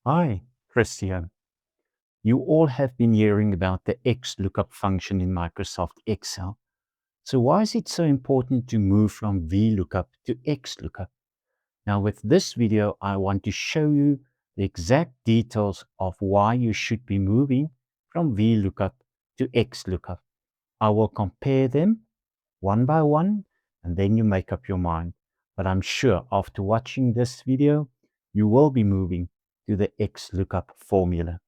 Hi, Christian. You all have been hearing about the XLOOKUP function in Microsoft Excel. So why is it so important to move from VLOOKUP to XLOOKUP? Now with this video, I want to show you the exact details of why you should be moving from VLOOKUP to XLOOKUP. I will compare them one by one, and then you make up your mind. But I'm sure after watching this video, you will be moving to the XLOOKUP formula.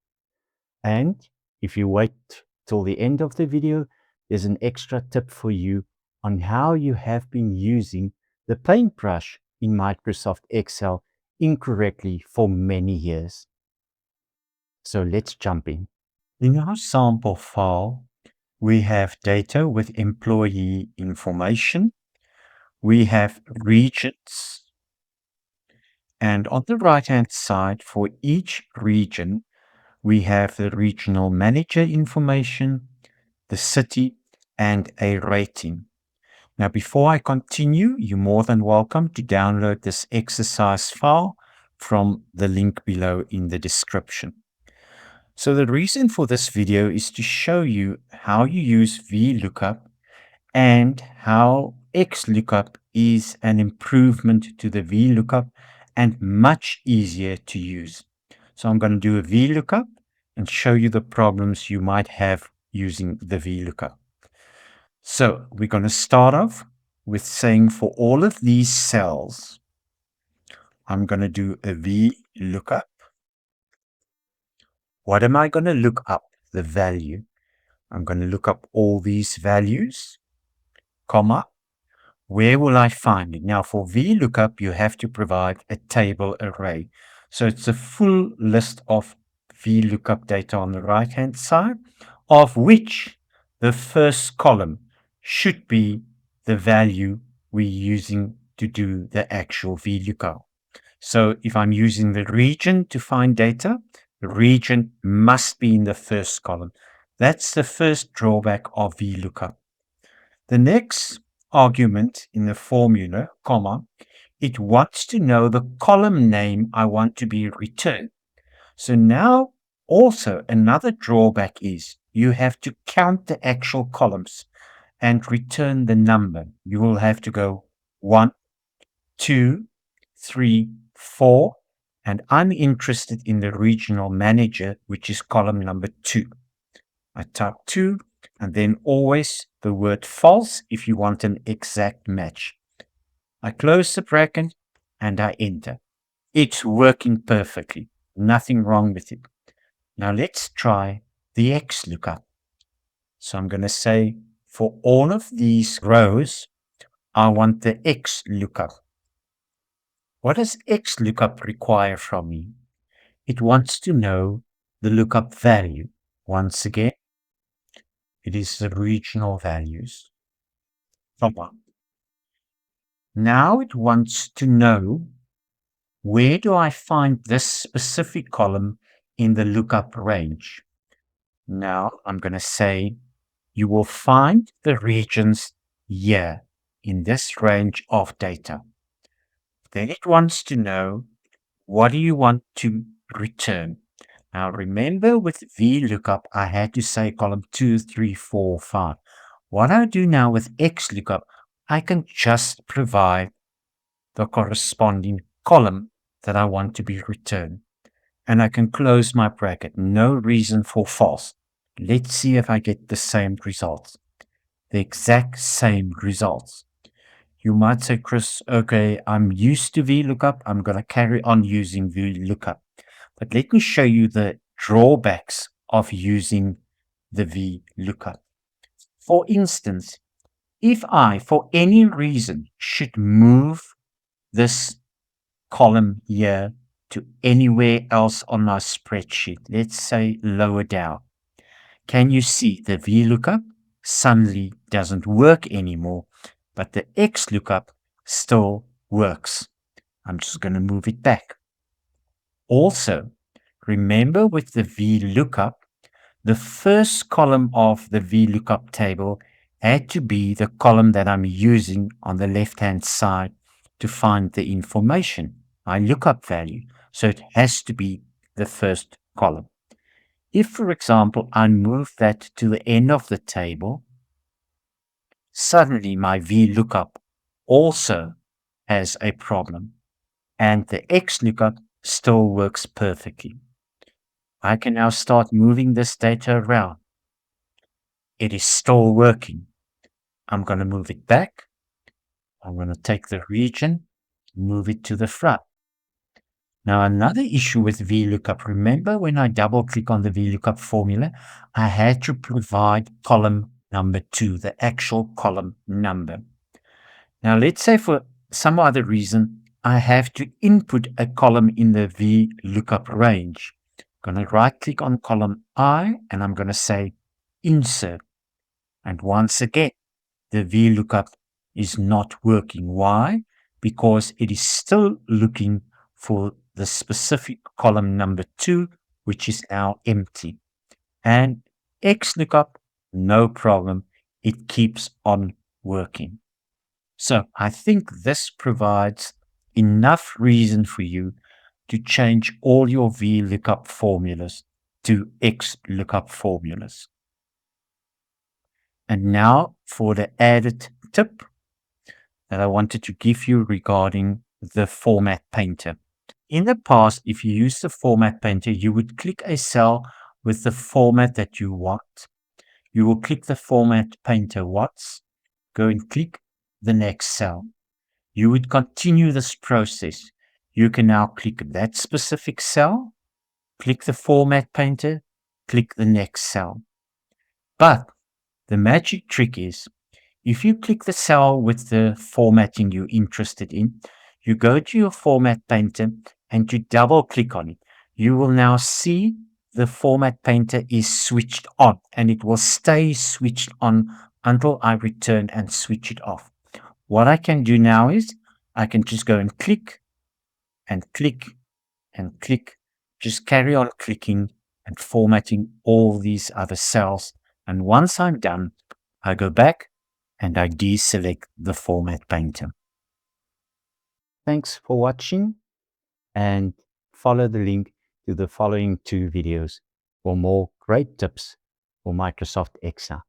And if you wait till the end of the video, there's an extra tip for you on how you have been using the paintbrush in Microsoft Excel incorrectly for many years. So let's jump in. In our sample file, we have data with employee information. We have regions. And on the right-hand side, for each region, we have the regional manager information, the city, and a rating. Now, before I continue, you're more than welcome to download this exercise file from the link below in the description. So the reason for this video is to show you how you use VLOOKUP and how XLOOKUP is an improvement to the VLOOKUP and much easier to use. So I'm going to do a VLOOKUP and show you the problems you might have using the VLOOKUP. So we're going to start off with saying for all of these cells, I'm going to do a VLOOKUP. What am I going to look up? The value. I'm going to look up all these values, comma. Where will I find it? Now for VLOOKUP, you have to provide a table array. So it's a full list of VLOOKUP data on the right-hand side, of which the first column should be the value we're using to do the actual VLOOKUP. So if I'm using the region to find data, the region must be in the first column. That's the first drawback of VLOOKUP. The next argument in the formula, comma, it wants to know the column name I want to be returned. So now also another drawback is you have to count the actual columns and return the number. You will have to go 1, 2, 3, 4, and I'm interested in the regional manager, which is column number 2. I type 2 and then always the word false if you want an exact match. I close the bracket and I enter. It's working perfectly. Nothing wrong with it. Now let's try the XLOOKUP. So I'm going to say for all of these rows, I want the XLOOKUP. What does XLOOKUP require from me? It wants to know the lookup value. Once again, it is the regional values. Now it wants to know where do I find this specific column in the lookup range. Now I'm going to say you will find the regions here in this range of data. Then it wants to know what do you want to return. Now remember with VLOOKUP, I had to say column 2, 3, 4, 5. What I do now with XLOOKUP, I can just provide the corresponding column that I want to be returned. And I can close my bracket. No reason for false. Let's see if I get the same results. The exact same results. You might say, Chris, okay, I'm used to VLOOKUP. I'm going to carry on using VLOOKUP. But let me show you the drawbacks of using the VLOOKUP. For instance, if I, for any reason, should move this column here to anywhere else on my spreadsheet, let's say lower down, can you see the VLOOKUP suddenly doesn't work anymore, but the XLOOKUP still works? I'm just going to move it back. Also, remember with the VLOOKUP, the first column of the VLOOKUP table had to be the column that I'm using on the left-hand side to find the information, my lookup value. So it has to be the the first column. If, for example, I move that to the end of the table, suddenly my VLOOKUP also has a problem, and the XLOOKUP still works perfectly. I can now start moving this data around. It is still working. I'm going to move it back. I'm going to take the region, move it to the front. Now, another issue with VLOOKUP, remember when I double click on the VLOOKUP formula, I had to provide column number 2, the actual column number. Now, let's say for some other reason, I have to input a column in the VLOOKUP range. I'm going to right click on column I and I'm going to say insert. And once again, the VLOOKUP is not working. Why? Because it is still looking for the specific column number 2, which is now empty. And XLOOKUP, no problem. It keeps on working. So I think this provides enough reason for you to change all your VLOOKUP formulas to XLOOKUP formulas. And now for the added tip that I wanted to give you regarding the Format Painter. In the past, if you use the Format Painter, you would click a cell with the format that you want. You will click the Format Painter once, go and click the next cell. You would continue this process. You can now click that specific cell, click the Format Painter, click the next cell. But the magic trick is, if you click the cell with the formatting you're interested in, you go to your Format Painter and you double click on it. You will now see the Format Painter is switched on, and it will stay switched on until I return and switch it off. What I can do now is I can just go and click and click and click, just carry on clicking and formatting all these other cells. And once I'm done, I go back and I deselect the Format Painter. Thanks for watching, and follow the link to the following 2 videos for more great tips for Microsoft Excel.